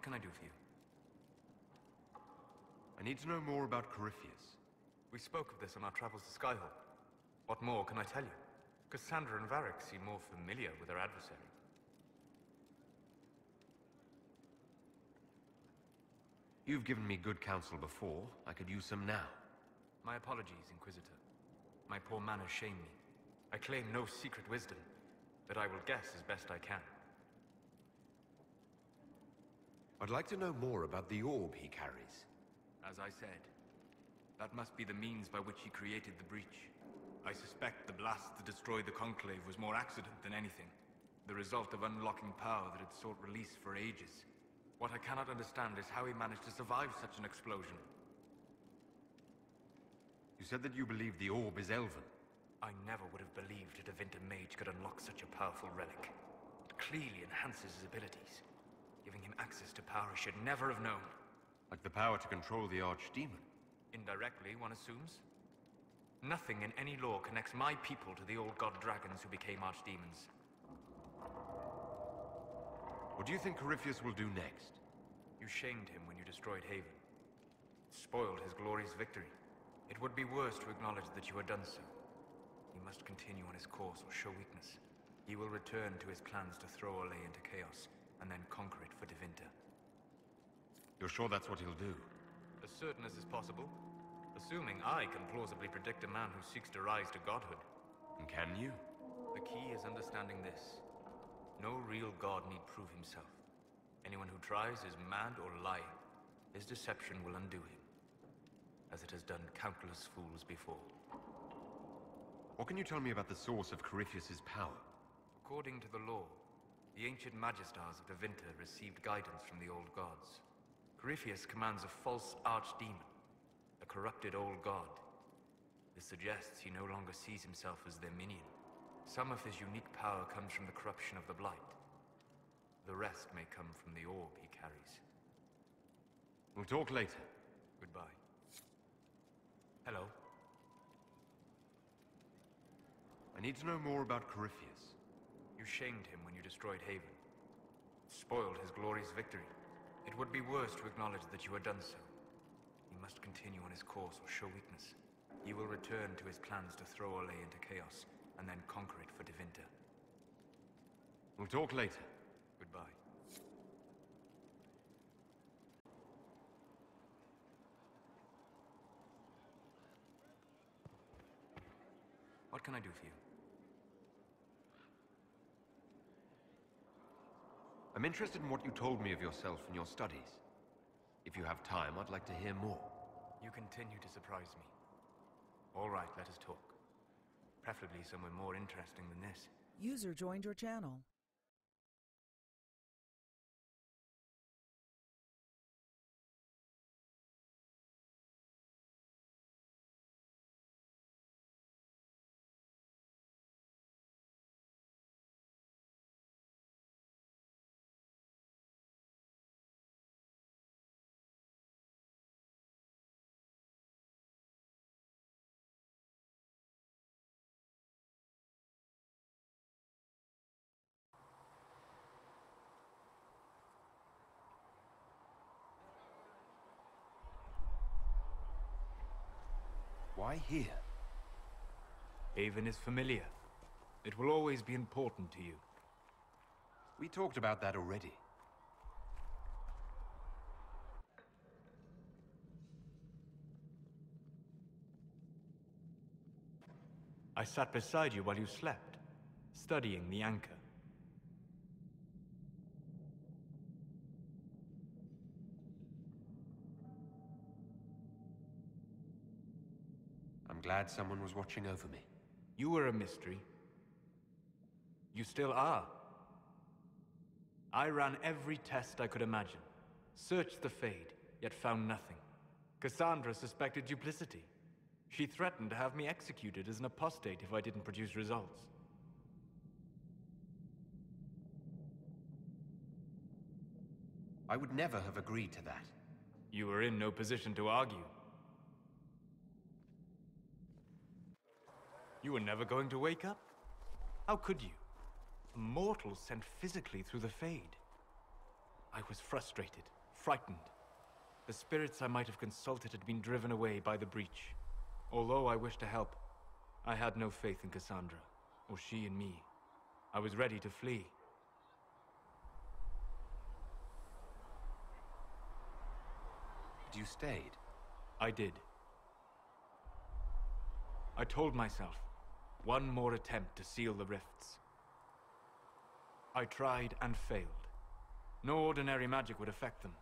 can I do for you? I need to know more about Corypheus. We spoke of this on our travels to Skyhawk. What more can I tell you? Cassandra and Varric seem more familiar with their adversary. You've given me good counsel before. I could use some now. My apologies, Inquisitor. My poor manners shame me. I claim no secret wisdom, but I will guess as best I can. I'd like to know more about the orb he carries. As I said, that must be the means by which he created the breach. I suspect the blast that destroyed the Conclave was more accident than anything. The result of unlocking power that had sought release for ages. What I cannot understand is how he managed to survive such an explosion. You said that you believe the orb is elven. I never would have believed a Devinter mage could unlock such a powerful relic. It clearly enhances his abilities, giving him access to power he should never have known. Like the power to control the Archdemon. Indirectly, one assumes. Nothing in any law connects my people to the old god dragons who became archdemons. What do you think Corypheus will do next? You shamed him when you destroyed Haven. Spoiled his glorious victory. It would be worse to acknowledge that you had done so. He must continue on his course or show weakness. He will return to his plans to throw Olay into chaos, and then conquer it for Devinter. You're sure that's what he'll do? As certain as is possible. Assuming I can plausibly predict a man who seeks to rise to godhood. And can you? The key is understanding this. No real god need prove himself. Anyone who tries is mad or lying. His deception will undo him, as it has done countless fools before. What can you tell me about the source of Corypheus's power? According to the law, the ancient Magistars of Devinter received guidance from the old gods. Corypheus commands a false archdemon, a corrupted old god. This suggests he no longer sees himself as their minion. Some of his unique power comes from the corruption of the Blight. The rest may come from the orb he carries. We'll talk later. Goodbye. Hello. I need to know more about Corypheus. You shamed him when you destroyed Haven. Spoiled his glorious victory. It would be worse to acknowledge that you had done so. He must continue on his course or show weakness. He will return to his plans to throw Olay into chaos, and then conquer it for Devinter. We'll talk later. Goodbye. What can I do for you? I'm interested in what you told me of yourself and your studies. If you have time, I'd like to hear more. You continue to surprise me. All right, let us talk. Preferably somewhere more interesting than this. User joined your channel. Why here? Haven is familiar. It will always be important to you. We talked about that already. I sat beside you while you slept, studying the anchor. I'm glad someone was watching over me. You were a mystery. You still are. I ran every test I could imagine. Searched the Fade, yet found nothing. Cassandra suspected duplicity. She threatened to have me executed as an apostate if I didn't produce results. I would never have agreed to that. You were in no position to argue. You were never going to wake up? How could you? A mortal sent physically through the Fade. I was frustrated, frightened. The spirits I might have consulted had been driven away by the breach. Although I wished to help, I had no faith in Cassandra, or she in me. I was ready to flee. But you stayed. I did. I told myself, one more attempt to seal the rifts. I tried and failed. No ordinary magic would affect them.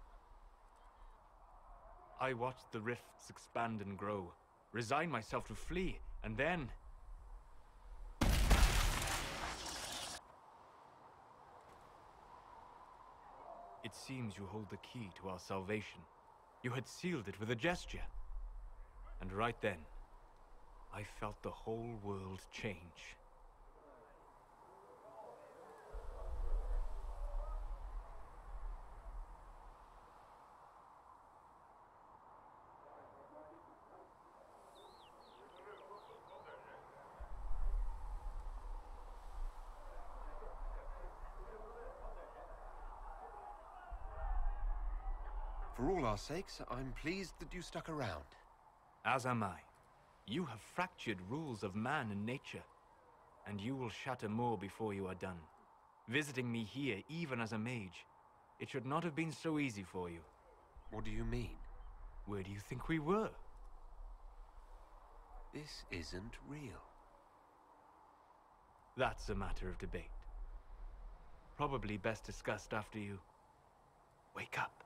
I watched the rifts expand and grow, resigned myself to flee, and then... It seems you hold the key to our salvation. You had sealed it with a gesture. And right then, I felt the whole world change. For all our sakes, I'm pleased that you stuck around. As am I. You have fractured rules of man and nature, and you will shatter more before you are done. Visiting me here, even as a mage, it should not have been so easy for you. What do you mean? Where do you think we were? This isn't real. That's a matter of debate. Probably best discussed after you wake up.